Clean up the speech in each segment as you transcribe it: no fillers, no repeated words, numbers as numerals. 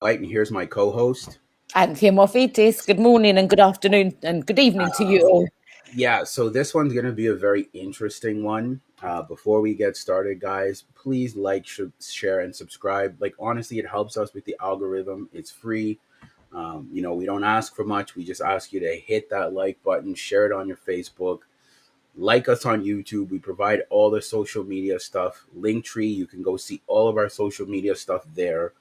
Light, and here's my co-host. And Hemophitis, good morning and good afternoon and good evening to you all. Yeah, so this one's gonna be a very interesting one. Before we get started, guys, please like, share, and subscribe. Like honestly, it helps us with the algorithm. It's free. We don't ask for much. We just ask you to hit that like button, share it on your Facebook, like us on YouTube. We provide all the social media stuff. Linktree, you can go see all of our social media stuff there.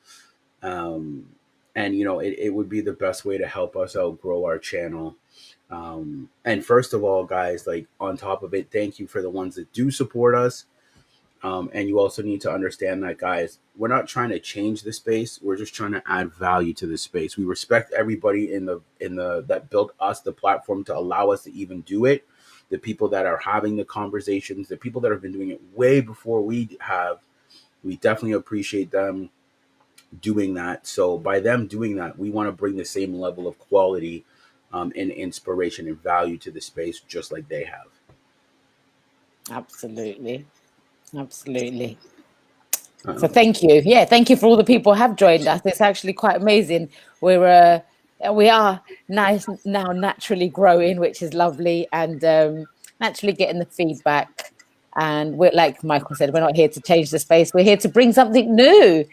Um, and it would be the best way to help us out grow our channel. And first of all, guys, like on top of it, thank you for the ones that do support us. And you also need to understand that, guys, we're not trying to change the space. We're just trying to add value to the space. We respect everybody in the that built us the platform to allow us to even do it. The people that are having the conversations, the people that have been doing it way before we have, we definitely appreciate them doing that. So by them doing that, we want to bring the same level of quality and inspiration and value to the space, just like they have. Absolutely. Absolutely. So Um, thank you. Yeah, thank you for all the people who have joined us. It's actually quite amazing. We are nice now naturally growing, which is lovely, and naturally getting the feedback. And we're like Michael said, we're not here to change the space. We're here to bring something new.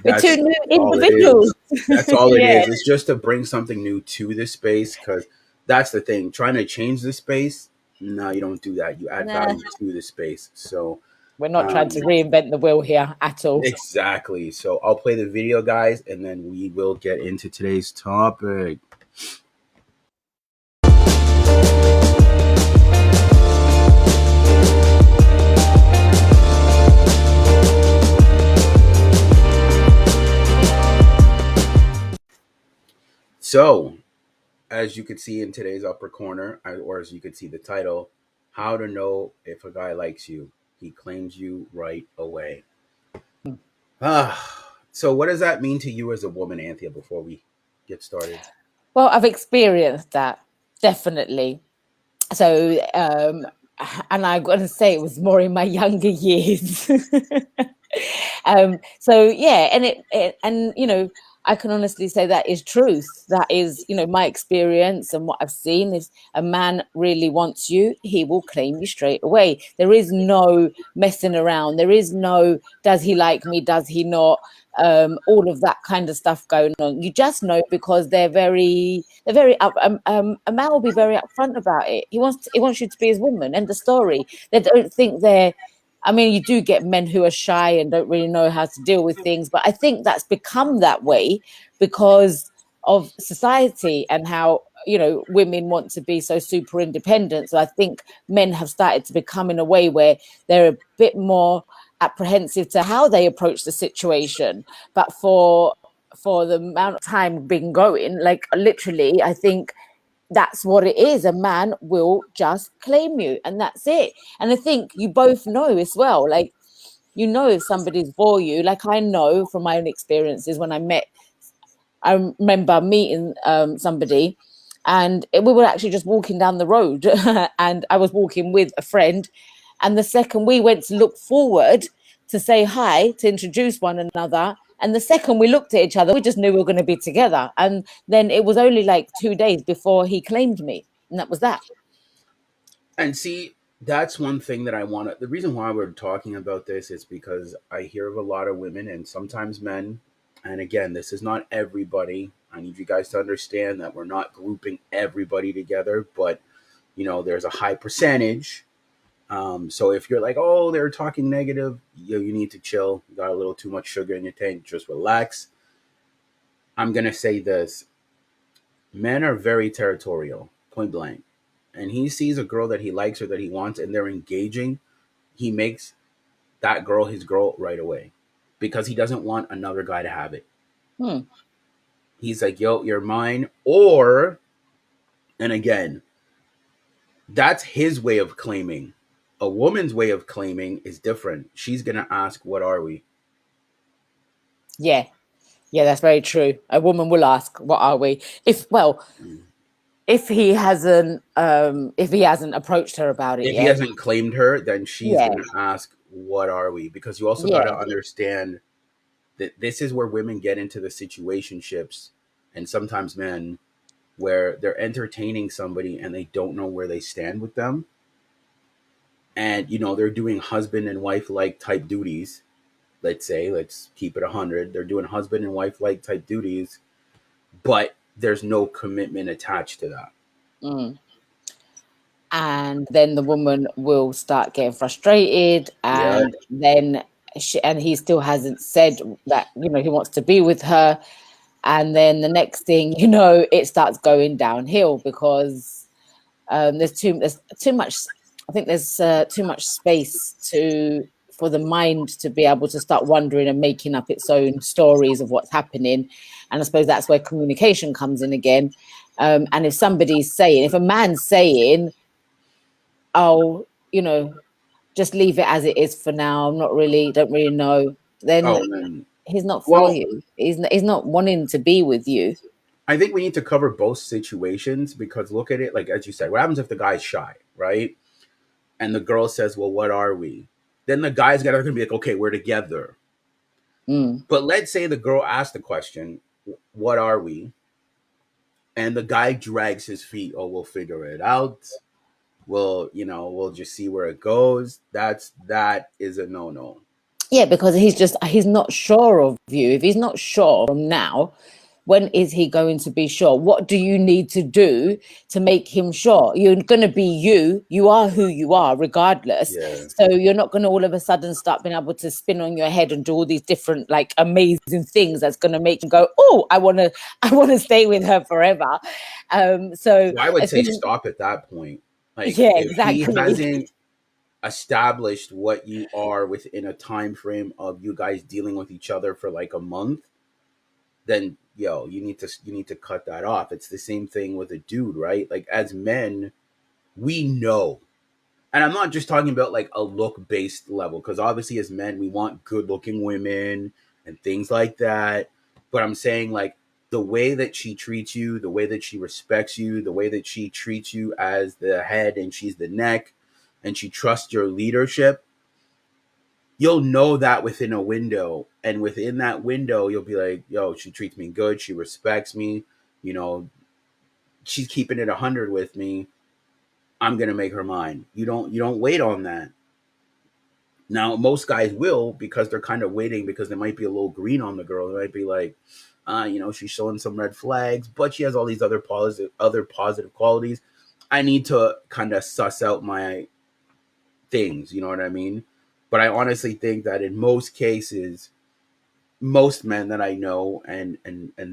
We're two that's new all it individuals. is. That's all it Yeah. is. It's just to bring something new to the space, because that's the thing. Trying to change the space, no, you don't do that. You add Nah, value to the space. So we're not trying to um, reinvent the wheel here at all. exactly. So I'll play the video, guys, and then we will get into today's topic. So as you could see in today's upper corner, or as you could see the title, how to know if a guy likes you. He claims you right away. So what does that mean to you as a woman, Anthea, before we get started? Well, I've experienced that definitely. So, and I'm going to say it was more in my younger years. So yeah, and I can honestly say that is truth. That is, my experience and what I've seen is a man really wants you, he will claim you straight away. There is no messing around. There is no, does he like me? Does he not? All of that kind of stuff going on. You just know because they're very up. A man will be very upfront about it. He wants you to be his woman. End the story. They don't think they're. I mean, you do get men who are shy and don't really know how to deal with things, but I think that's become that way because of society and how women want to be so super independent. So I think men have started to become in a way where they're a bit more apprehensive to how they approach the situation. But for the amount of time been going, like literally, I think that's what it is. A man will just claim you, and that's it. And I think you both know as well, like if somebody's for you. Like I know from my own experiences when I remember meeting somebody, and we were actually just walking down the road, and I was walking with a friend, and the second we went to look forward to say hi, to introduce one another, and the second we looked at each other, we just knew we were going to be together. And then it was only like 2 days before he claimed me, and that was that. And see, that's one thing that I want to. The reason why we're talking about this is because I hear of a lot of women and sometimes men. And again, this is not everybody. I need you guys to understand that we're not grouping everybody together, but there's a high percentage. So if you're like, oh, they're talking negative, you need to chill. You got a little too much sugar in your tank. Just relax. I'm gonna say this: men are very territorial, point blank. And he sees a girl that he likes or that he wants, and they're engaging. He makes that girl his girl right away because he doesn't want another guy to have it. Hmm. He's like, yo, you're mine. Or, and again, that's his way of claiming. A woman's way of claiming is different. She's going to ask, what are we? Yeah, yeah, that's very true. A woman will ask, what are we? Mm. If he hasn't approached her about it If he yet. hasn't claimed her, then she's Yeah, going to ask, what are we? Because you also got yeah, to understand, This is where women get into the situationships, and sometimes men, where they're entertaining somebody and they don't know where they stand with them, and they're doing husband and wife like type duties. Let's say, let's keep it 100. They're doing husband and wife like type duties, but there's no commitment attached to that. Mm. And then the woman will start getting frustrated, Yeah. and then and he still hasn't said that he wants to be with her, and then the next thing it starts going downhill because there's too much. I think there's too much space for the mind to be able to start wondering and making up its own stories of what's happening. And I suppose that's where communication comes in again. And if a man's saying, oh, just leave it as it is for now, don't really know, then Oh, man. he's not for Well, you. He's not wanting to be with you. I think we need to cover both situations, because look at it, like as you said, what happens if the guy's shy, right? And the girl says, "Well, what are we?" Then the guy's gonna be like, "Okay, we're together." Mm. But let's say the girl asked the question, "What are we?" And the guy drags his feet. "Oh, we'll figure it out. We'll just see where it goes." That is a no no. Yeah, because he's not sure of you. If he's not sure from now, when is he going to be sure? What do you need to do to make him sure? You're going to be you. You are who you are, regardless. Yeah. So you're not going to all of a sudden start being able to spin on your head and do all these different like amazing things that's going to make him go, "Oh, I want to stay with her forever." So So I would as say soon, stop at that point. Like yeah, if he exactly. hasn't established what you are within a time frame of you guys dealing with each other for like a month, then you need to cut that off. It's the same thing with a dude, right? Like as men, we know. And I'm not just talking about like a look based level, because obviously as men we want good looking women and things like that. But I'm saying like the way that she treats you, the way that she respects you, the way that she treats you as the head and she's the neck, and she trusts your leadership, you'll know that within a window. And within that window, you'll be like, "Yo, she treats me good. She respects me. You know, she's keeping it 100 with me. I'm gonna make her mine." You don't wait on that. Now, most guys will, because they're kind of waiting, because they might be a little green on the girl. They might be like, she's showing some red flags, but she has all these other positive qualities. I need to kind of suss out my things. You know what I mean? But I honestly think that in most cases, most men that I know, and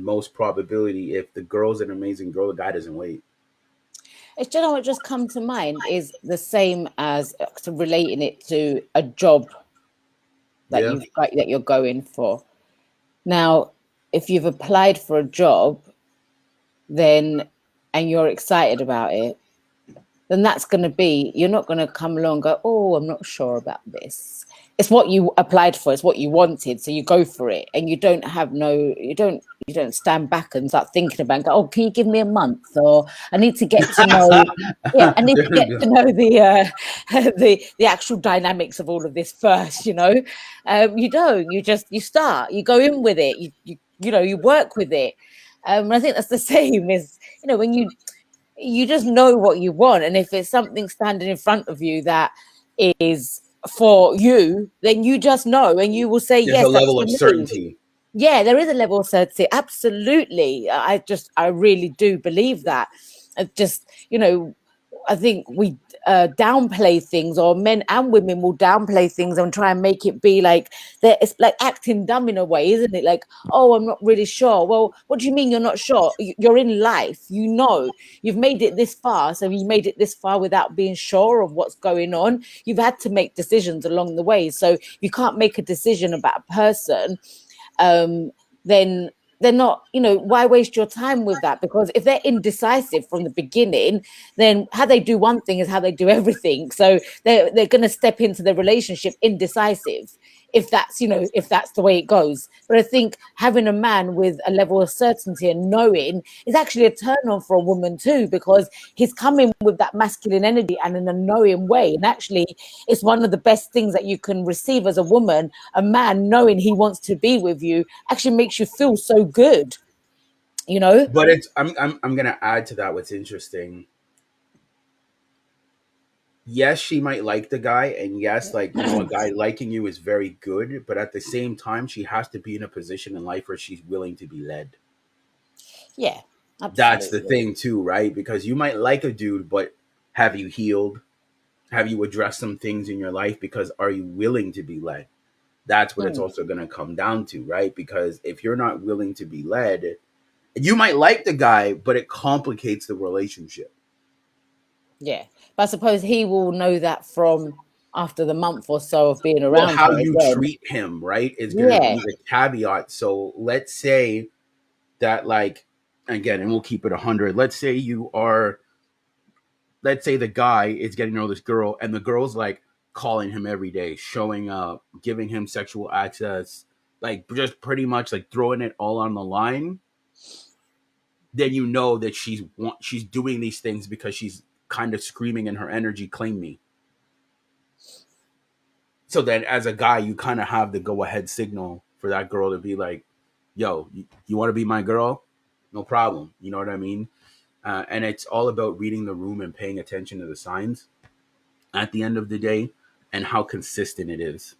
most probability, if the girl's an amazing girl, the guy doesn't wait. It's, you know what just come to mind is the same as relating it to a job Yeah. that you're going for. Now, if you've applied for a job, then and you're excited about it, then that's going to be, you're not going to come along and go, "Oh, I'm not sure about this." It's what you applied for, it's what you wanted, so you go for it, and you don't stand back and start thinking about it and go, "Oh, can you give me a month?" Or I need to get to know, yeah, I need to get to know the actual dynamics of all of this first. You don't. You start. You go in with it. You work with it. And I think that's the same as when you just know what you want, and if it's something standing in front of you that is for you, then you just know and you will say, There's a "Yes, that's level for of me." certainty. Yeah, there is a level of certainty, absolutely. I really do believe that. Just I think we downplay things, or men and women will downplay things and try and make it be like that. It's like acting dumb in a way, isn't it? Like, "Oh, I'm not really sure." Well, what do you mean you're not sure? You're in life, you've made it this far. So you made it this far without being sure of what's going on. You've had to make decisions along the way. So you can't make a decision about a person, um, then they're not, why waste your time with that? Because if they're indecisive from the beginning, then how they do one thing is how they do everything. So they're going to step into the relationship indecisive. if that's, if that's the way it goes. But I think having a man with a level of certainty and knowing is actually a turn on for a woman too, because he's coming with that masculine energy and in a knowing way. And actually, it's one of the best things that you can receive as a woman. A man knowing he wants to be with you actually makes you feel so good, you know? But it's I'm gonna add to that. What's interesting, yes, she might like the guy, and yes, like, a guy liking you is very good, but at the same time, she has to be in a position in life where she's willing to be led. Yeah, That's the absolutely. thing too, right? Because you might like a dude, but have you healed? Have you addressed some things in your life? Because are you willing to be led? That's what it's Mm, also going to come down to, right? Because if you're not willing to be led, you might like the guy, but it complicates the relationship. yeah. But I suppose he will know that from after the month or so of being Well, around how her you again. treat him, right, is going to Yeah. be the caveat. So let's say that, like, again, and we'll keep it 100. Let's say the guy is getting to know this girl, and the girl's like calling him every day, showing up, giving him sexual access, like just pretty much like throwing it all on the line. Then you know that she's doing these things because she's kind of screaming in her energy, "Claim me." So then, as a guy, you kind of have the go ahead signal for that girl to be like, "Yo, you want to be my girl? No problem." You know what I mean? And it's all about reading the room and paying attention to the signs at the end of the day, and how consistent it is.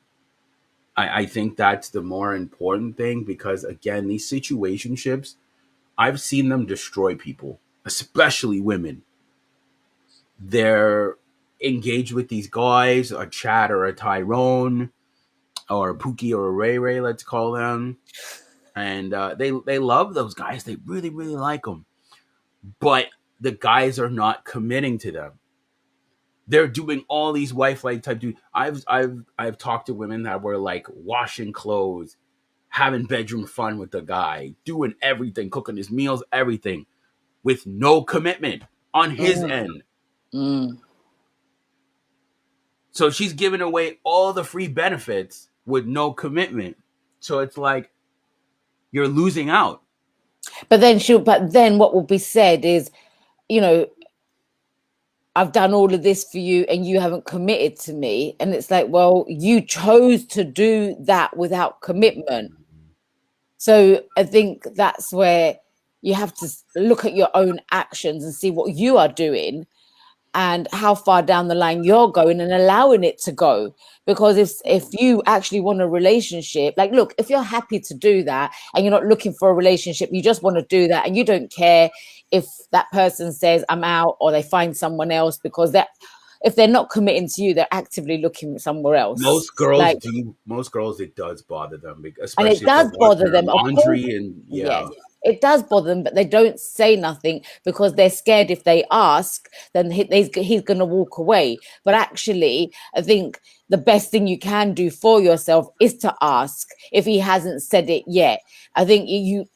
I think that's the more important thing, because again, these situationships, I've seen them destroy people, especially women. They're engaged with these guys, a Chad or a Tyrone or a Pookie or a Ray Ray, let's call them, and they love those guys. They really really like them, but the guys are not committing to them. They're doing all these wife like type dude. I've talked to women that were like washing clothes, having bedroom fun with the guy, doing everything, cooking his meals, everything, with no commitment on his Mm, end. mm. So she's giving away all the free benefits with no commitment. So it's like you're losing out. But then what will be said is, you know, I've done all of this for you and you haven't committed to me. And it's like, well, you chose to do that without commitment. So I think that's where you have to look at your own actions and see what you are doing and how far down the line you're going and allowing it to go. Because if you actually want a relationship, like, look, if you're happy to do that and you're not looking for a relationship, you just want to do that and you don't care if that person says I'm out or they find someone else, because that, if they're not committing to you, they're actively looking somewhere else. Like, Most girls, it does bother them, and it especially if they're does bother watching their them, of course. laundry and Yes, yeah. it does bother them, but they don't say nothing because they're scared if they ask, then he's going to walk away. But actually, I think the best thing you can do for yourself is to ask if he hasn't said it yet. I think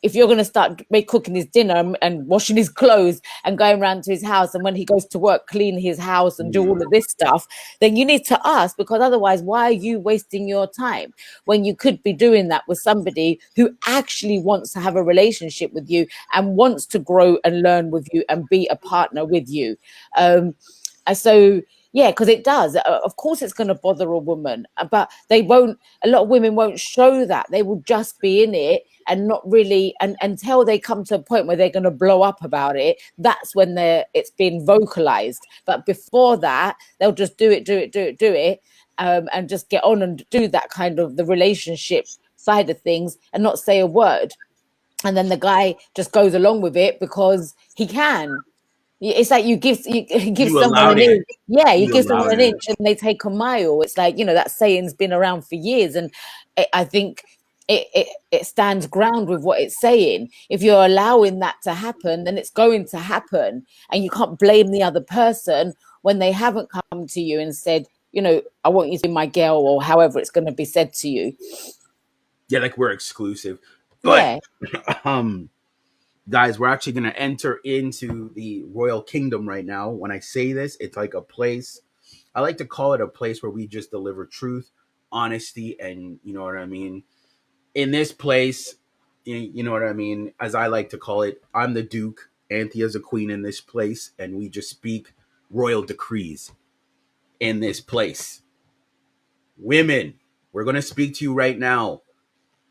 if you're going to start cooking his dinner and washing his clothes and going around to his house, and when he goes to work, clean his house and do all of Mm. this stuff, then you need to ask, because otherwise, why are you wasting your time when you could be doing that with somebody who actually wants to have a relationship with you and wants to grow and learn with you and be a partner with you? And so, yeah, because it does. Of course, it's going to bother a woman, but they won't. A lot of women won't show that. They will just be in it and not really. And until they come to a point where they're going to blow up about it, that's when it's being vocalized. But before that, they'll just do it, do it, do it, do it, and just get on and do that kind of the relationship side of things and not say a word. And then the guy just goes along with it because he can. It's like you give You someone allowed an it. inch. Yeah, you You give someone allowed an it. inch and they take a mile. It's like, that saying's been around for years, and I think it stands ground with what it's saying. If you're allowing that to happen, then it's going to happen, and you can't blame the other person when they haven't come to you and said, I want you to be my girl, or however it's going to be said to you. Yeah, like we're exclusive. But Yeah. um guys, we're actually going to enter into the royal kingdom right now. When I say this, it's like a place, I like to call it a place where we just deliver truth, honesty, and you know what I mean. In this place, you know what I mean. As I like to call it, I'm the Duke. Anthea's a queen in this place, and we just speak royal decrees in this place. Women, we're going to speak to you right now.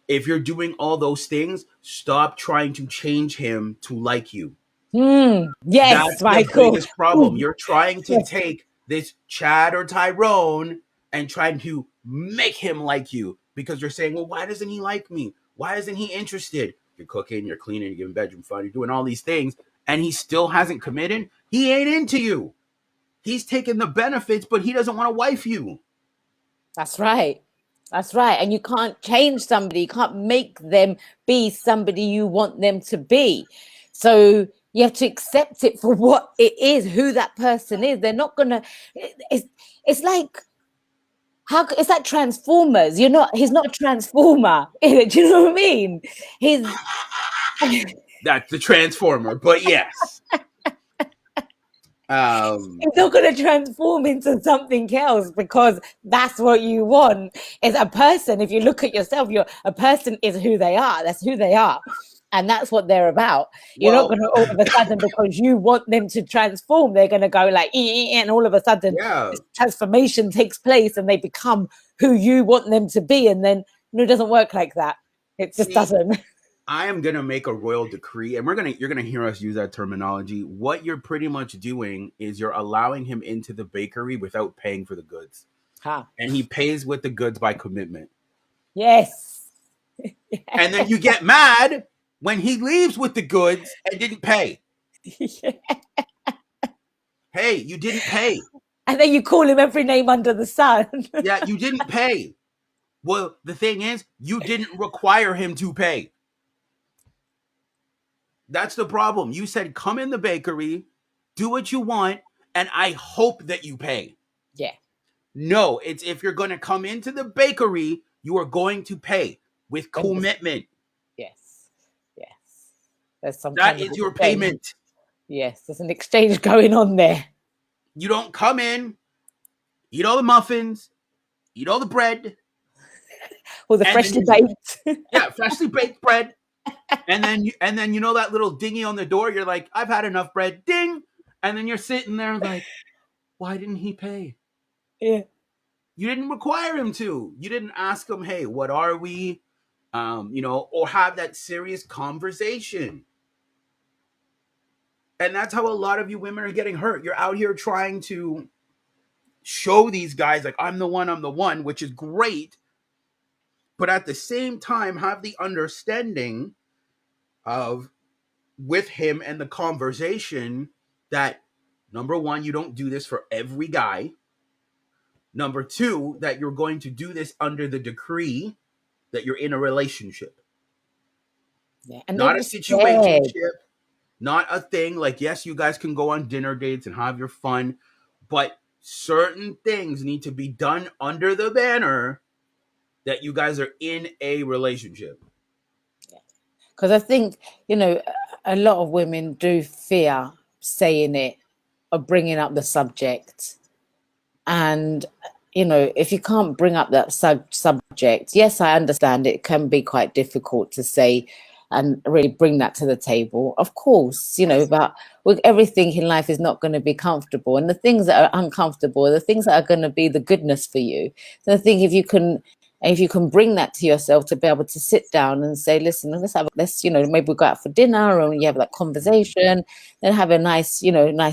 If you're doing all those things, stop trying to change him to like you. Yes, That's the Michael. biggest problem. Ooh, You're trying to yes, take this Chad or Tyrone and trying to make him like you because you're saying, well, why doesn't he like me? Why isn't he interested? You're cooking, you're cleaning, you're giving bedroom fun, you're doing all these things, and he still hasn't committed. He ain't into you. He's taking the benefits, but he doesn't want to wife you. that's right. That's right. And you can't change somebody. You can't make them be somebody you want them to be. So you have to accept it for what it is, who that person is. They're not gonna. It's like it's like Transformers. You're not. He's not a transformer. Do you know what I mean? He's That's the transformer, but yes. Um, It's not going to transform into something else because that's what you want. Is a person. If you look at yourself, you're a person is who they are. That's who they are. And that's what they're about. You're not well, going to all of a sudden, because you want them to transform, they're going to go like, and all of a sudden, yeah. this transformation takes place and they become who you want them to be. And then it doesn't work like that. It just See, doesn't. I am gonna make a royal decree, and you're gonna hear us use that terminology. What you're pretty much doing is you're allowing him into the bakery without paying for the goods, Ha. and he pays with the goods by commitment. Yes. And then you get mad when he leaves with the goods and didn't pay. Hey, you didn't pay. And then you call him every name under the sun. Yeah, you didn't pay. Well, the thing is, you didn't require him to pay. That's the problem. You said, come in the bakery, do what you want, and I hope that you pay. Yeah. No, it's if you're going to come into the bakery, you are going to pay with Then commitment. yes. Yes. There's some That kind of is your exchange. payment. Yes, there's an exchange going on there. You don't come in, eat all the muffins, eat all the bread, Or the and then freshly you, baked. yeah, freshly baked bread, and then you know that little dingy on the door. You're like, I've had enough bread, ding, and then you're sitting there like, why didn't he pay? Yeah. You didn't require him to. You didn't ask him, hey, what are we? Or have that serious conversation. And that's how a lot of you women are getting hurt. You're out here trying to show these guys like I'm the one, which is great, but at the same time have the understanding of with him and the conversation that number one, you don't do this for every guy. Number two, that you're going to do this under the decree that you're in a relationship, Yeah. And don't not a be scared. situationship, not a thing like, yes, you guys can go on dinner dates and have your fun, but certain things need to be done under the banner that you guys are in a relationship. Because I think, a lot of women do fear saying it or bringing up the subject. And, if you can't bring up that subject, yes, I understand it can be quite difficult to say and really bring that to the table. Of course, but with everything in life is not going to be comfortable. And the things that are uncomfortable are the things that are going to be the goodness for you. So I think if you can bring that to yourself to be able to sit down and say, listen, maybe we go out for dinner and you have that conversation, then have a nice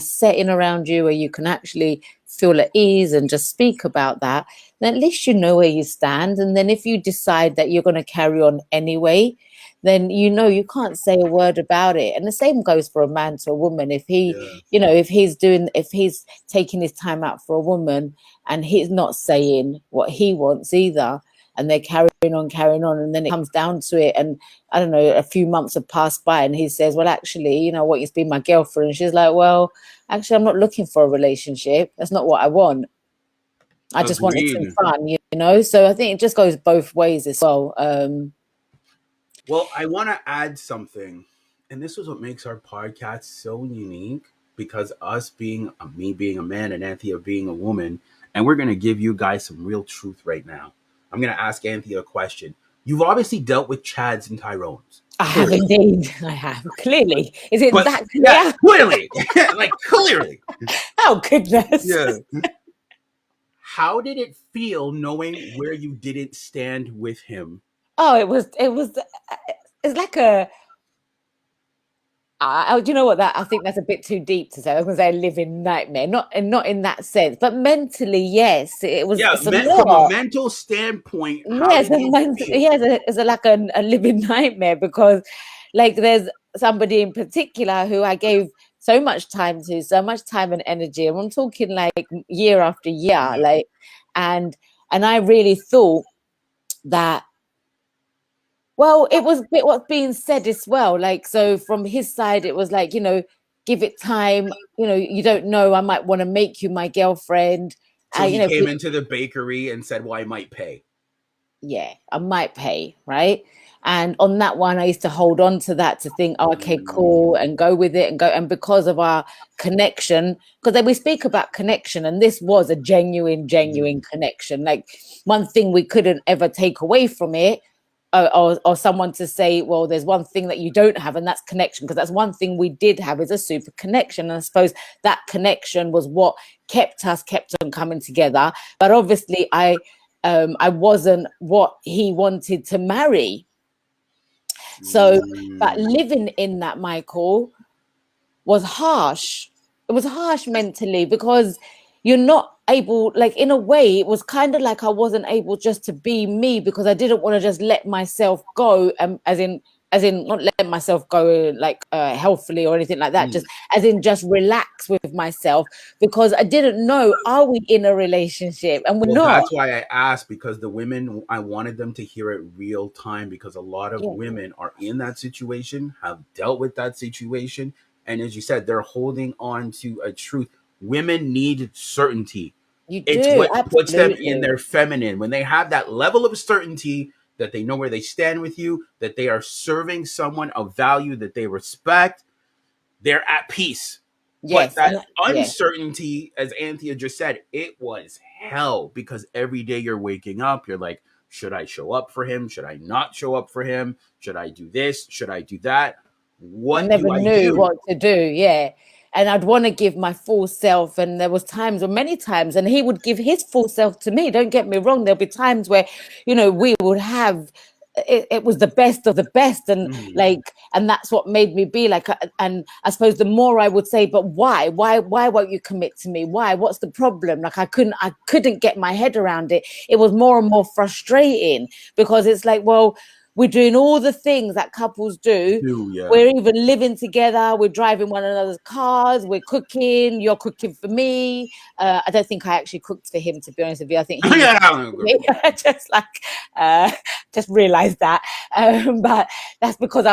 setting around you where you can actually feel at ease and just speak about that, then at least you know where you stand. And then if you decide that you're going to carry on anyway, then you can't say a word about it. And the same goes for a man to a woman. If Yeah. if he's taking his time out for a woman and he's not saying what he wants either, and they're carrying on, and then it comes down to it, and I don't know, a few months have passed by, and he says, well, actually, what, you've been my girlfriend. And she's like, well, actually, I'm not looking for a relationship. That's not what I want. I just wanted some Agreed. fun. So I think it just goes both ways as well. Well, I want to add something, and this is what makes our podcast so unique because us being me being a man and Anthea being a woman, and we're going to give you guys some real truth right now. I'm going to ask Anthea a question. You've obviously dealt with Chads and Tyrones, I have clearly. indeed. I have clearly. Is it But that yeah, clear? clearly, like clearly. Oh goodness. Yeah. How did it feel knowing where you didn't stand with him? Oh, it's like a do you know what that I think that's a bit too deep to say. I was going to say a living nightmare, not in that sense, but mentally, yes, it was. Yeah, It's a from a lot. mental standpoint, how Yes, did it feel? yes, it's like a living nightmare because, like, there's somebody in particular who I gave so much time to, so much time and energy, and I'm talking like year after year, Yeah. like, and and I really thought that. Well, it was a bit what's being said as well. Like, so from his side, it was like, give it time. You don't know. I might want to make you my girlfriend. So he If came into the bakery and said, "Well, I might pay." yeah, I might pay, right? And on that one, I used to hold on to that to think, oh, okay, cool, Mm, and go with it and go. And because of our connection, because then we speak about connection, and this was a genuine mm, connection. Like one thing we couldn't ever take away from it, or someone to say, well, there's one thing that you don't have, and that's connection, because that's one thing we did have is a super connection. And I suppose that connection was what kept on coming together. But obviously, I wasn't what he wanted to marry. So, but mm. living in that, Michael, was harsh. It was harsh mentally because you're not able, like, in a way, it was kind of like I wasn't able just to be me because I didn't want to just let myself go, as in not let myself go like healthily or anything like that, Mm. just as in just relax with myself because I didn't know, are we in a relationship? And we're Well, not. that's why I asked, because the women, I wanted them to hear it real time, because a lot of Yeah, women are in that situation, have dealt with that situation, and as you said, they're holding on to a truth. Women need certainty. you It's do, what puts them in absolutely. their feminine. When they have that level of certainty that they know where they stand with you, that they are serving someone of value that they respect, they're at peace. But Yes, that and yeah. uncertainty, as Anthea just said, it was hell, because every day you're waking up, you're like, should I show up for him? Should I not show up for him? Should I do this? Should I do that? I What never do I knew do? what to do. Yeah. And I'd want to give my full self. And there was times or many times, and he would give his full self to me. Don't get me wrong. There'll be times where, we would have it was the best of the best. And Mm. like, and that's what made me be like, and I suppose the more I would say, but why won't you commit to me? Why? What's the problem? Like I couldn't get my head around it. It was more and more frustrating because it's like, well, we're doing all the things that couples do. Do, yeah. We're even living together. We're driving one another's cars. We're cooking. You're cooking for me. I don't think I actually cooked for him, to be honest with you. I think he was Yeah, cooking for me. just like, uh, just realised that. But that's because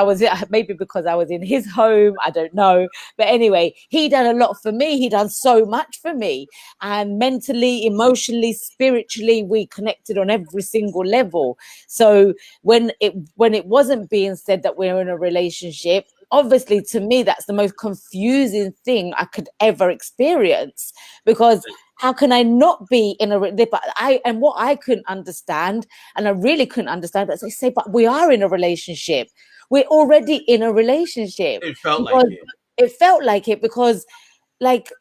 maybe because I was in his home. I don't know. But anyway, he done a lot for me. He done so much for me, and mentally, emotionally, spiritually, we connected on every single level. So when it wasn't being said that we're in a relationship, obviously to me that's the most confusing thing I could ever experience, because how can I not be in a but I and what I couldn't understand, and I really couldn't understand, but they say, but we are in a relationship, we're already in a relationship. it felt like Because it. it felt like it, because like,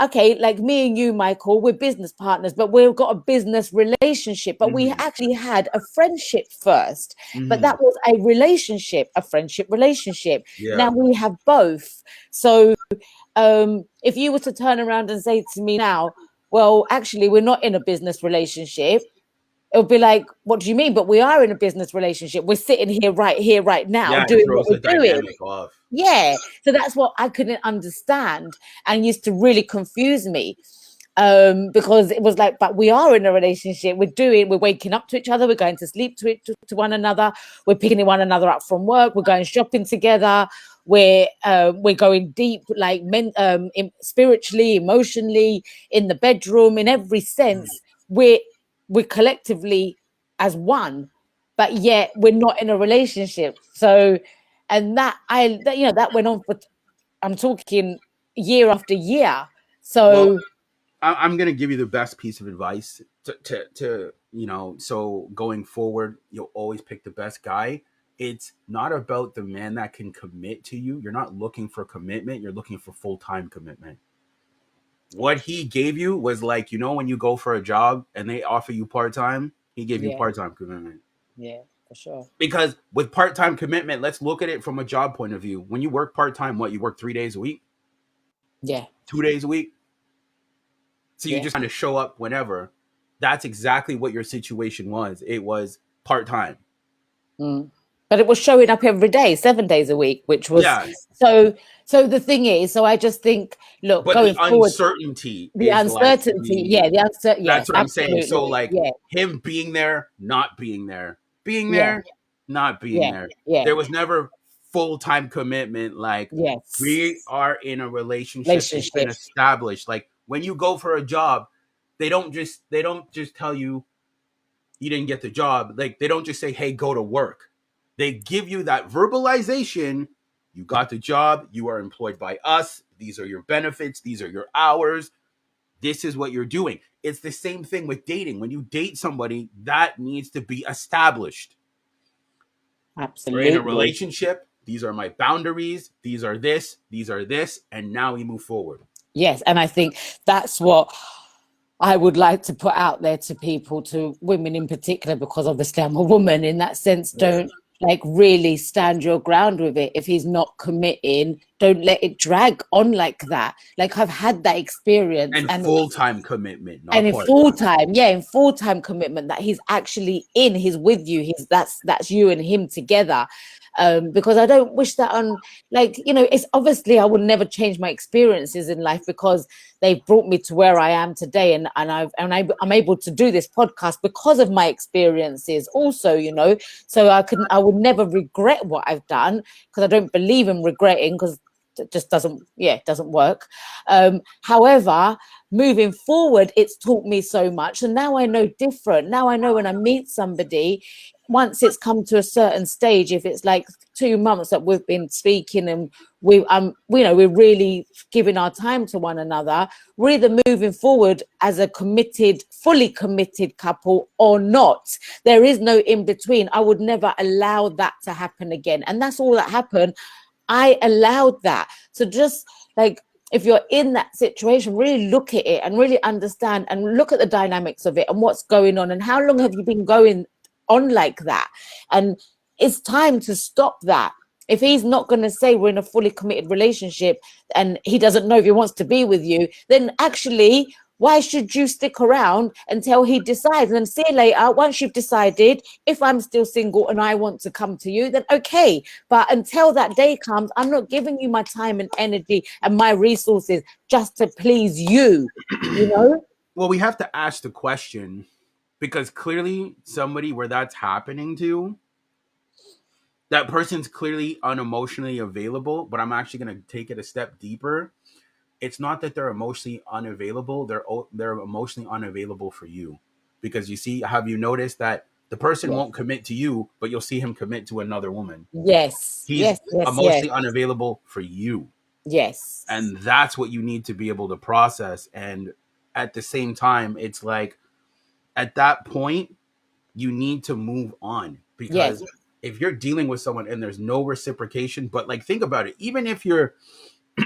okay, like me and you, Michael, we're business partners, but we've got a business relationship. But we Mhm. actually had a friendship first. But Mhm. that was a relationship, a friendship relationship. Yeah. Now we have both. So if you were to turn around and say to me now, well, actually, we're not in a business relationship, it'll be like, what do you mean? But we are in a business relationship. We're sitting here, right now, Yeah, it doing what throws the we're doing. dynamic off. Yeah. So that's what I couldn't understand and used to really confuse me. Because it was like, but we are in a relationship. We're waking up to each other. We're going to sleep to one another. We're picking one another up from work. We're going shopping together. We're going deep, like spiritually, emotionally, in the bedroom, in every Mhm. sense. We're collectively as one, but yet we're not in a relationship. So, and that went on for, I'm talking, year after year. Well, So I'm going to give you the best piece of advice to So going forward, you'll always pick the best guy. It's not about the man that can commit to you. You're not looking for commitment, you're looking for full-time commitment. What he gave you was like, when you go for a job and they offer you part-time, he gave you Yeah, part-time commitment. yeah, for sure. Because with part-time commitment, let's look at it from a job point of view. When you work part-time, what, you work 3 days a week, Yeah, 2 days a week, so you yeah. just kind of show up whenever. That's exactly what your situation was. It was part-time. Mm. But it was showing up every day, 7 days a week, which was Yes, so. So the thing is, so I just think, look, but the going forward, uncertainty the is like uncertainty, yeah, the the uncertainty, yeah, that's what I'm saying. So absolutely, like yeah, him being there, not being there, being yeah, there, not being yeah, there. yeah, There was never full-time commitment. Like, we yes, are in a relationship. It's been relationship, established. Like, when you go for a job, they don't just tell you you didn't get the job. Like, they don't just say, "Hey, go to work." They give you that verbalization. You got the job. You are employed by us. These are your benefits. These are your hours. This is what you're doing. It's the same thing with dating. When you date somebody, that needs to be established. We're in a absolutely. relationship. These are my boundaries. These are this. These are this. And now we move forward. Yes, and I think that's what I would like to put out there to people, to women in particular, because obviously I'm a woman in that sense. Yeah. Don't like really stand your ground with it. If he's not committing, don't let it drag on like that. Like, I've had that experience, And full-time commitment, and not in full part-time. time, yeah, in full time commitment, that he's actually in, he's with you, he's that's you and him together. Because I don't wish that on, like, it's obviously I would never change my experiences in life, because they've brought me to where I am today, I'm able to do this podcast because of my experiences also, so I would never regret what I've done, because I don't believe in regretting, because it just doesn't, yeah, it doesn't work. However, moving forward, it's taught me so much, and now I know different. Now I know when I meet somebody, once it's come to a certain stage, if it's like 2 months that we've been speaking, and we're really giving our time to one another, we're either moving forward as a committed, fully committed couple or not. There is no in between. I would never allow that to happen again, and that's all that happened. I allowed that. So just like, if you're in that situation, really look at it and really understand and look at the dynamics of it and what's going on, and how long have you been going on like that. And it's time to stop that. If he's not going to say we're in a fully committed relationship and he doesn't know if he wants to be with you, then actually, why should you stick around until he decides? And then see you later, once you've decided, if I'm still single and I want to come to you, then okay. But until that day comes, I'm not giving you my time and energy and my resources just to please you, you know? Well, we have to ask the question, because clearly somebody where that's happening to, that person's clearly unemotionally available. But I'm actually going to take it a step deeper. It's not that they're emotionally unavailable. They're emotionally unavailable for you, because you see, have you noticed that the person Yes. won't commit to you, but you'll see him commit to another woman. Yes. He's Yes. Yes. Yes. emotionally unavailable for you. Yes. And that's what you need to be able to process. And at the same time, it's like, at that point, you need to move on, Yes. because if you're dealing with someone and there's no reciprocation, but like, think about it, even if you're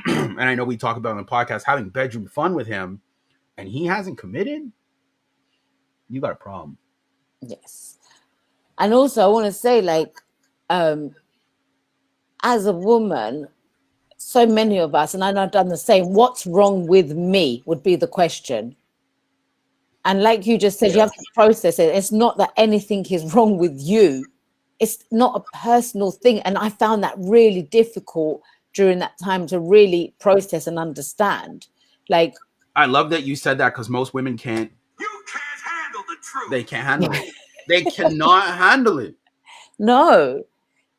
and I know we talk about on the podcast having bedroom fun with him and he hasn't committed, you got a problem. Yes. And also, I want to say, like, um, as a woman, so many of us, and I know I've done the same, what's wrong with me would be the question. And like you just said, you Yeah. have to process it. It's not that anything is wrong with you, it's not a personal thing. And I found that really difficult during that time to really process and understand. Like, I love that you said that, because most women can't. You can't handle the truth. They can't handle yeah, it. They cannot handle it. no.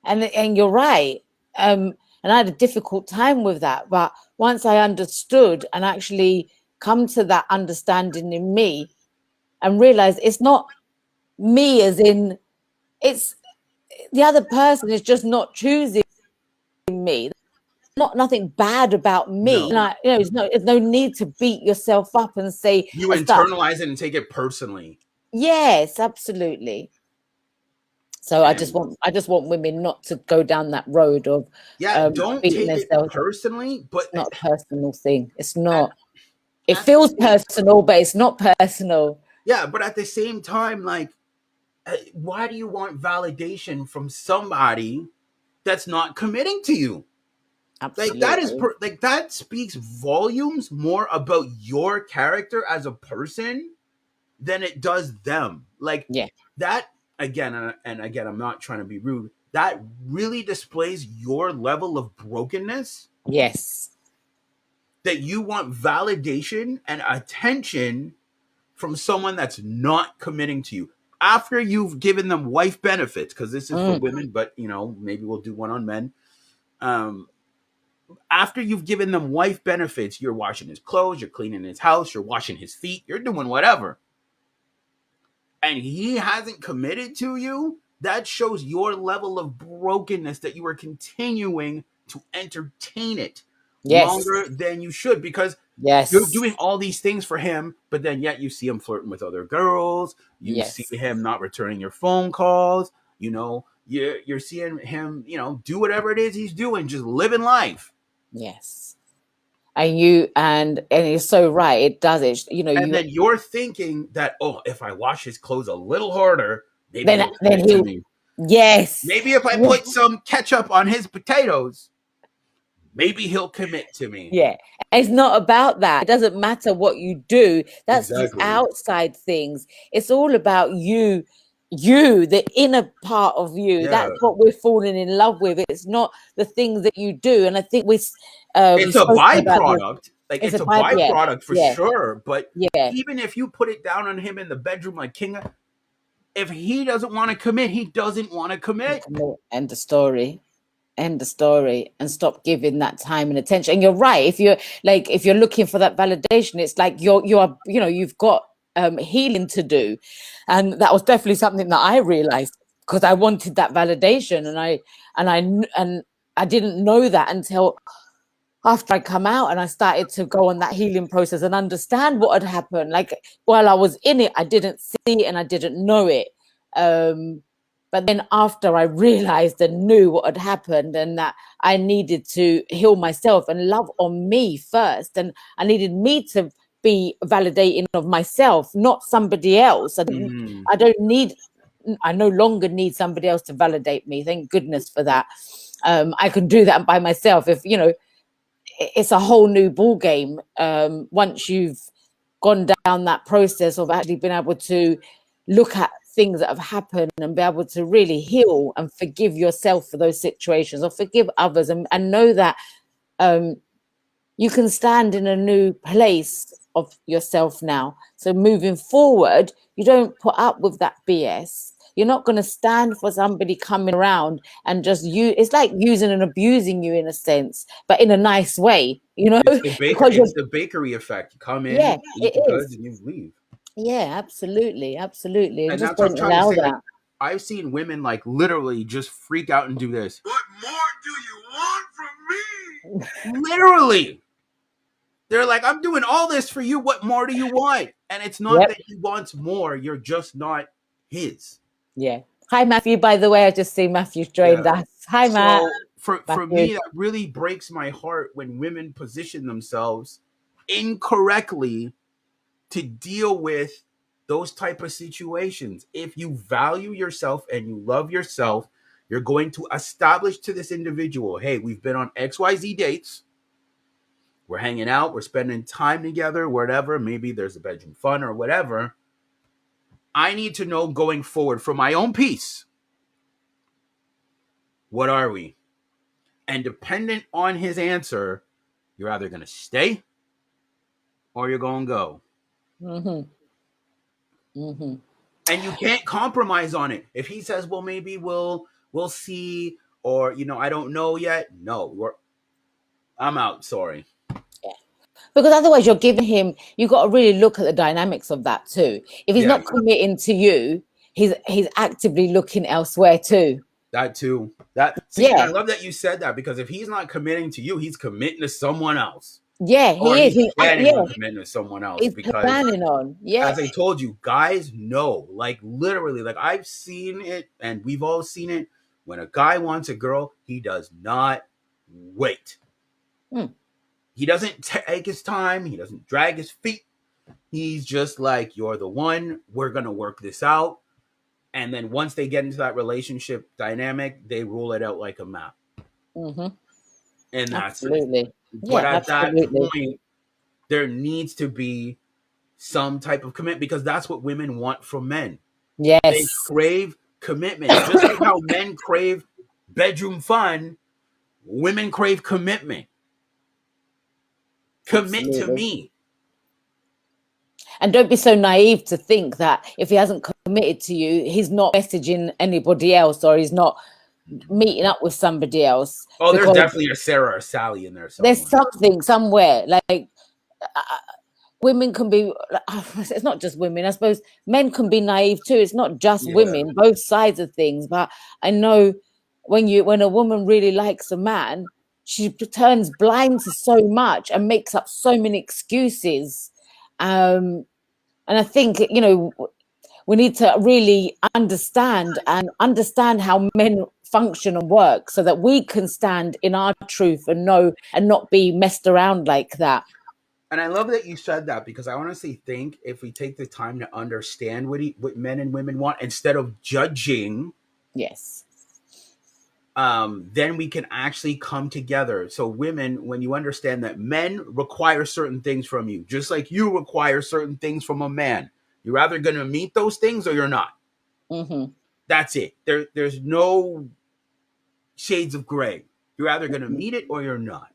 And you're right. And I had a difficult time with that. But once I understood and actually come to that understanding in me and realize it's not me, as in, it's the other person is just not choosing me. Not nothing bad about me. No. And there's no need to beat yourself up and say You and start. internalize it and take it personally. Yes, absolutely. So And I just want women not to go down that road of yeah, don't beating take it themselves up. personally, but It's not a personal thing. It's at, not. It at the feels same personal, but it's not personal. yeah, but at the same time, like, why do you want validation from somebody that's not committing to you? Like that is Absolutely. like that speaks volumes more about your character as a person than it does them. Like Yeah. that again, and again, I'm not trying to be rude. That really displays your level of brokenness, Yes. that you want validation and attention from someone that's not committing to you after you've given them wife benefits, because this is for Mm. women, but maybe we'll do one on men. um After you've given them wife benefits, you're washing his clothes, you're cleaning his house, you're washing his feet, you're doing whatever, and he hasn't committed to you. That shows your level of brokenness, that you are continuing to entertain it Yes. longer than you should, because you're Yes. doing all these things for him, but then yet you see him flirting with other girls, you see Yes. him not returning your phone calls, you're seeing him, do whatever it is he's doing, just living life. Yes. And it's so right. It does it. And You then you're thinking that, oh, if I wash his clothes a little harder, maybe then he'll commit to he'll me. yes. Maybe if I put some ketchup on his potatoes, maybe he'll commit to me. Yeah. It's not about that. It doesn't matter what you do. That's the Exactly. outside things. It's all about the inner part of you. Yeah. That's what we're falling in love with. It's not the things that you do. And I think we've It's a spoken about this. byproduct. Like It's it's a a vibe. Yeah. byproduct for Yeah. sure. But Yeah. even if you put it down on him in the bedroom like King, if he doesn't want to commit, he doesn't want to commit. End the story. End the story and stop giving that time and attention. And you're right. If you're looking for that validation, it's like you've got healing to do. And that was definitely something that I realized because I wanted that validation, and I didn't know that until after I come out and I started to go on that healing process and understand what had happened. Like while I was in it, I didn't see it and I didn't know it. Um, but then after I realized and knew what had happened and that I needed to heal myself and love on me first, and I needed me to be validating of myself, not somebody else. Mm-hmm. I don't need. I no longer need somebody else to validate me. Thank goodness for that. I can do that by myself. If it's a whole new ball game once you've gone down that process of actually being able to look at things that have happened and be able to really heal and forgive yourself for those situations or forgive others, and know that um, you can stand in a new place of yourself now. So moving forward, you don't put up with that BS. You're not going to stand for somebody coming around and just it's like using and abusing you in a sense, but in a nice way, It's the baker. because you're, It's the bakery effect. You come yeah, in, eat it the goods, is. and you leave. Yeah, absolutely. Absolutely. And And just that's what I'm don't trying to allow say. Like that. I've seen women like literally just freak out and do this. What more do you want from me? Literally, they're like, I'm doing all this for you. What more do you want? And it's not Yep. that he wants more. You're just not his. Yeah. Hi, Matthew. By the way, I just see Matthew's joined Yeah. us. Hi, Matt. So for Matthew. me, that really breaks my heart when women position themselves incorrectly to deal with those type of situations. If you value yourself and you love yourself, you're going to establish to this individual, hey, we've been on XYZ dates. We're hanging out, we're spending time together, whatever. Maybe there's a bedroom fun or whatever. I need to know going forward for my own peace. What are we? And dependent on his answer, you're either going to stay or you're going to go. Mm-hmm. Mm-hmm. And you can't compromise on it. If he says, "Well, maybe we'll see," or I don't know yet. No, I'm out. Sorry. Because otherwise you're giving him, you've got to really look at the dynamics of that too. If he's Yeah, not committing to you, he's actively looking elsewhere too. that too. That see, and I Yeah. love that you said that, because if he's not committing to you, he's committing to someone else. Yeah, or he is. he's He, planning yeah, on committing to someone else. he's Because, planning on. Yeah. as I told you, guys know, like literally, like I've seen it, and we've all seen it. When a guy wants a girl, he does not wait. Mm, He doesn't take his time. He doesn't drag his feet. He's just like, "You're the one. We're gonna work this out." And then once they get into that relationship dynamic, they roll it out like a map, mm-hmm. and that's it. Absolutely. But Yeah, at that absolutely. point, there needs to be some type of commitment, because that's what women want from men. They Yes, crave commitment, just like how men crave bedroom fun. Women crave commitment. Commit to absolutely. me. And don't be so naive to think that if he hasn't committed to you, he's not messaging anybody else or he's not meeting up with somebody else, Oh, there's because definitely a Sarah or Sally in there there's somewhere. something somewhere. Like women can be, it's not just women, I suppose men can be naive too. It's not just Yeah. women, both sides of things. But I know when a woman really likes a man, she turns blind to so much and makes up so many excuses. And I think, we need to really understand how men function and work so that we can stand in our truth and know and not be messed around like that. And I love that you said that, because I honestly think if we take the time to understand what men and women want instead of judging, Yes. then we can actually come together. So, women, when you understand that men require certain things from you, just like you require certain things from a man, you're either going to meet those things or you're not. Mm-hmm. That's it. There's no shades of gray. You're either going to meet it or you're not.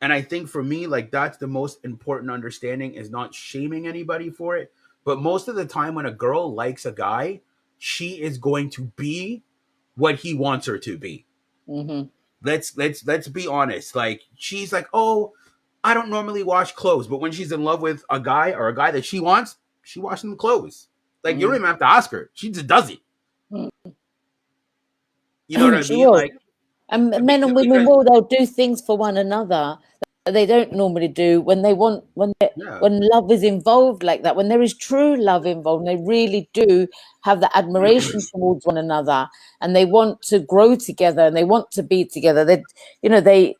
And I think for me, like that's the most important understanding, is not shaming anybody for it. But most of the time, when a girl likes a guy, she is going to be what he wants her to be. Mm-hmm. Let's be honest. Like she's like, oh, I don't normally wash clothes, but when she's in love with a guy or a guy that she wants, she washes the clothes. Like you don't even have to ask her; she just does it. You know what Mm-hmm. I She mean? will. Like And men and women because will, they'll do things for one another that they don't normally do when they want, yeah, when love is involved like that, when there is true love involved, and they really do have that admiration towards one another, and they want to grow together and they want to be together. They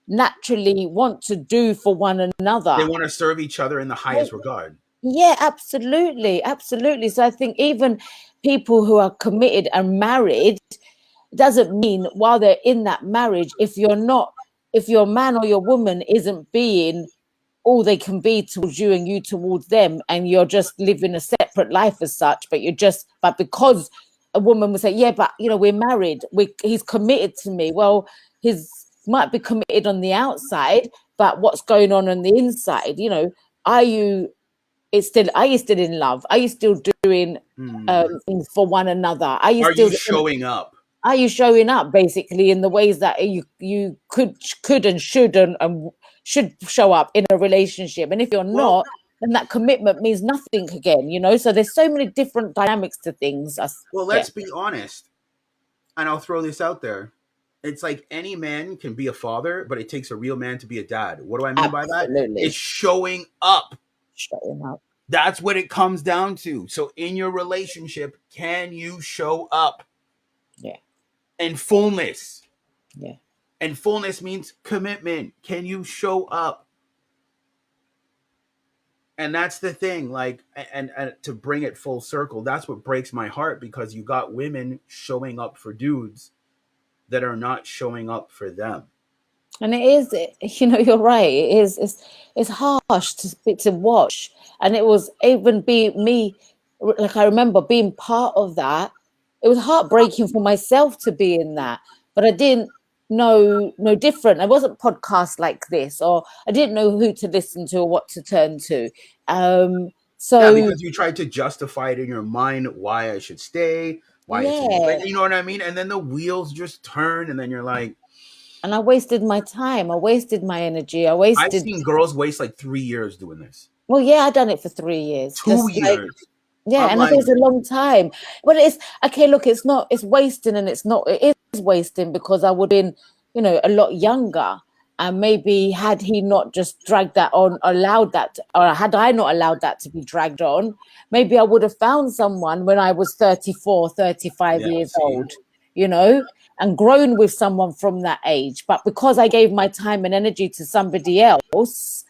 naturally want to do for one they another. want to serve each other in the highest regard. Yeah, absolutely, absolutely. So I think even people who are committed and married, doesn't mean while they're in that marriage, if your man or your woman isn't being all they can be towards you and you towards them, and you're just living a separate life as such, but because a woman would say, yeah, but we're married, he's committed to me. Well, he's might be committed on the outside, but what's going on the inside? Are you are you still in love? Are you still doing Hmm. things for one another? Are you Are you still showing up? are you showing up basically in the ways that you could and should and should show up in a relationship? And if you're Well, not, then that commitment means nothing again. So there's so many different dynamics to things. Yeah, let's be honest, and I'll throw this out there. It's like any man can be a father, but it takes a real man to be a dad. What do I mean by that? It's absolutely. showing up. Showing up. That's what it comes down to. So, in your relationship, can you show up Yeah, in fullness? yeah. And fullness means commitment. Can you show up? And that's the thing. Like, and to bring it full circle, that's what breaks my heart, because you got women showing up for dudes that are not showing up for them. And it is, you're right. It is. It's harsh to watch, and it was even be me. Like I remember being part of that. It was heartbreaking for myself to be in that, but I didn't know no different. I wasn't podcast like this, or I didn't know who to listen to or what to turn to. Yeah, So because you tried to justify it in your mind why I should stay, why it's in, like, yeah, you know what I mean? And then the wheels just turn, and then you're like, and I wasted my time. I wasted my energy. I I've wasted. seen girls waste like 3 years doing this, Well, yeah, I done it for 3 years. two Just like. years. Yeah, I'm and I like, think it's a long time. But it's okay, look, it's not, it's wasting, and it's not, it is wasting because I would have been, a lot younger. And maybe had he not just dragged that on, allowed that, or had I not allowed that to be dragged on, maybe I would have found someone when I was 34, 35 Yeah. years See. old, you know, and grown with someone from that age. But because I gave my time and energy to somebody else,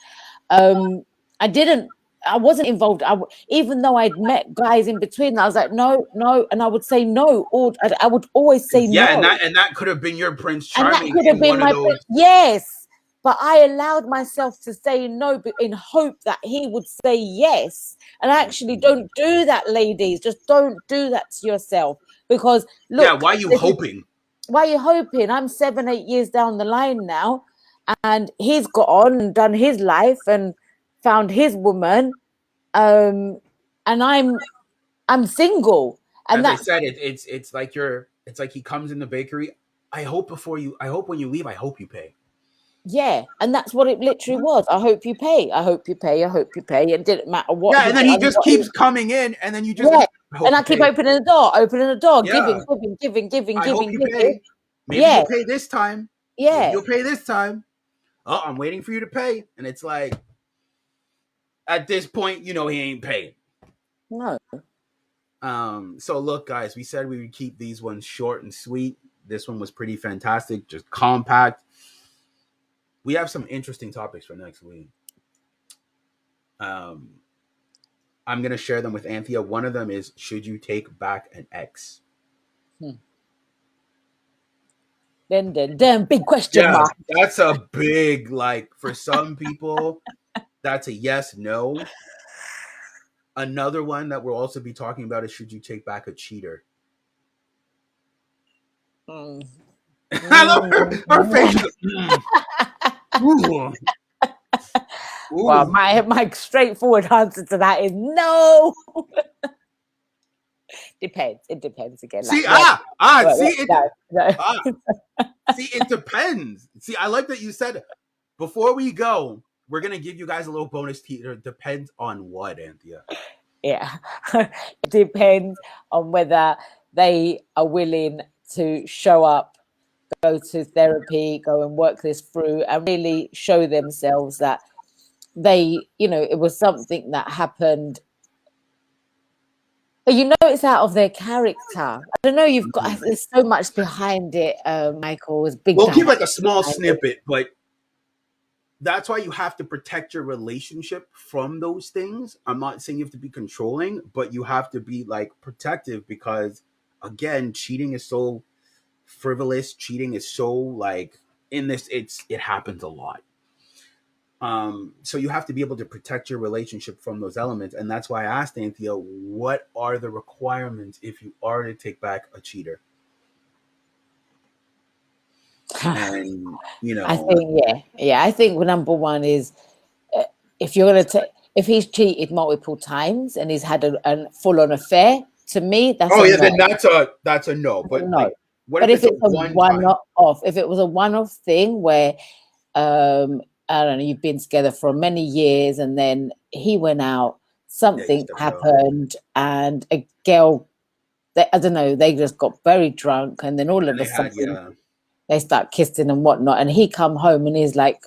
um, I didn't. I wasn't involved. Even though I'd met guys in between, I was like, no, no, and I would say no. Or I would always say Yeah, and no, that could have been your Prince and that Charming could have in been one of my those. yes. But I allowed myself to say no in hope that he would say yes. And actually, Mm-mm. don't do that, ladies. Just don't do that to yourself. Because Yeah, look, why are you hoping? why are you hoping? I'm 7, 8 years down the line now, and he's got on and done his life and found his woman, um, and I'm single, and As I that's said, it's like it's like he comes in the bakery. I hope when you leave, I hope you pay. yeah, and that's what it literally was. I hope you pay. I hope you pay. I hope you pay. It didn't matter what Yeah, he and then got he and just what he. keeps coming in, and then you just Yeah, I and hope I you keep pay. opening the door, Yeah, giving, giving, giving, giving, I hope giving, you giving. pay. Maybe Yeah, you'll pay this time. Maybe yeah. you'll pay this time. Oh, I'm waiting for you to pay, and it's like at this point, you know he ain't paying. No. So look, guys, we said we would keep these ones short and sweet. This one was pretty fantastic, just compact. We have some interesting topics for next week. Um, I'm gonna share them with Anthea. One of them is should you take back an ex? Hmm. Then, big question Yeah, mark. that's a big like for some people, that's a yes, no. Another one that we'll also be talking about is should you take back a cheater? Mm. I love her Mm. face. Mm. Ooh. Well, Ooh. my straightforward answer to that is no. Depends. It depends again. Like See, what? see it. No, no. Ah, see, it depends. See, I like that you said before we go, we're gonna give you guys a little bonus teaser. Depends on what, Anthea. Yeah, it depends on whether they are willing to show up, go to therapy, go and work this through, and really show themselves that it was something that happened. But it's out of their character. I don't know. You've got Mhm. there's so much behind it, Michael. There's big We'll give dynamic like a small behind it. snippet, but that's why you have to protect your relationship from those things. I'm not saying you have to be controlling, but you have to be like protective because again, cheating is so frivolous. Cheating is so like in this it happens a lot. So you have to be able to protect your relationship from those elements. And that's why I asked Anthea, what are the requirements if you are to take back a cheater? And I think, yeah. I think number one is uh, if you're going to take, if he's cheated multiple times and he's had a full on affair, to me, that's oh a yeah, no. then that's a no. That's a But no. like, what But if if it's a it's a one time? one-off, if it was a one-off thing where, I don't know, you've been together for many years and then he went out, Yeah, you something stepped out. happened, and a girl, I don't know, they just got very drunk, and then all And of a they had sudden yeah, they start kissing and whatnot, and he come home and he's like,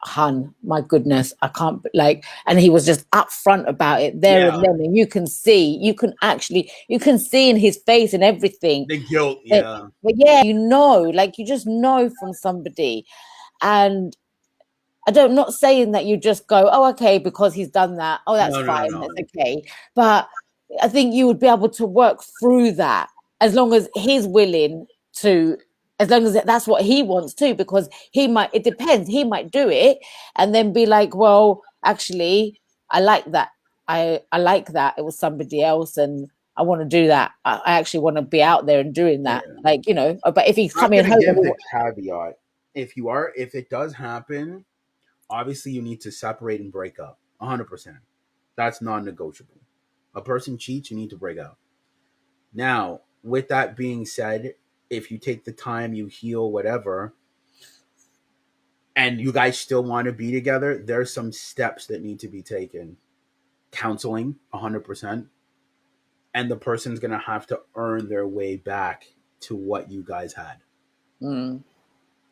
hun, my goodness, I can't like, and he was just upfront about it there and yeah, then, and you can see in his face and everything the guilt. that, Yeah, but yeah, like you just know from somebody. And I'm not saying that you just go, oh, okay, because he's done that. Oh, that's no, no, fine. That's no. okay. But I think you would be able to work through that as long as he's willing to, as long as that's what he wants to, because it depends. He might do it and then be like, well, actually, I like that. I like that. It was somebody else and I want to do that. I actually want to be out there and doing that. Yeah. Like, but if he's I'm coming gonna home give and the caveat. If it does happen, obviously you need to separate and break up. 100%. That's non-negotiable. A person cheats, you need to break up. Now, with that being said, if you take the time, you heal, whatever, and you guys still want to be together, there's some steps that need to be taken. Counseling, 100%, and the person's gonna have to earn their way back to what you guys had. mm,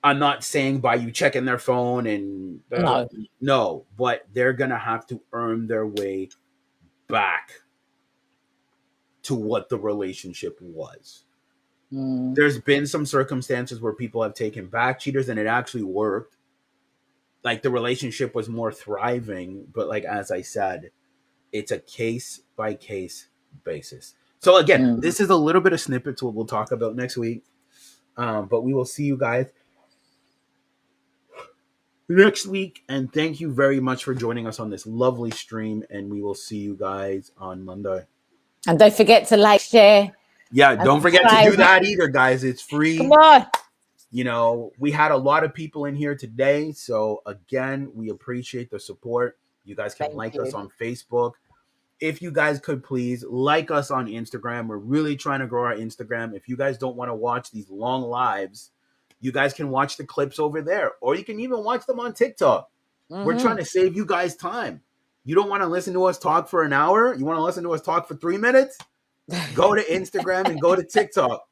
I'm not saying by you checking their phone and No. no, but they're gonna have to earn their way back to what the relationship was. Mm, There's been some circumstances where people have taken back cheaters and it actually worked. Like the relationship was more thriving, but like as I said, it's a case by case basis. So again, mm. this is a little bit of snippets what we'll talk about next week. But we will see you guys next week. And thank you very much for joining us on this lovely stream. And we will see you guys on Monday. And don't forget to like, share, Yeah, and don't forget to subscribe. do that either, guys. It's Come free. on. You know, we had a lot of people in here today. So again, we appreciate the support. You guys can Thank like us you. on Facebook. If you guys could please like us on Instagram. We're really trying to grow our Instagram. If you guys don't want to watch these long lives, you guys can watch the clips over there, or you can even watch them on TikTok. We're trying Hmm. to save you guys time. You don't want to listen to us talk for an hour? You want to listen to us talk for 3 minutes? Go to Instagram and go to TikTok.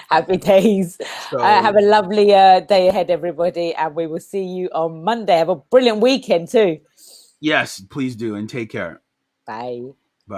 Happy days. Have So, a lovely day ahead, everybody. And we will see you on Monday. Have a brilliant weekend, too. yes, please do and take care. Bye.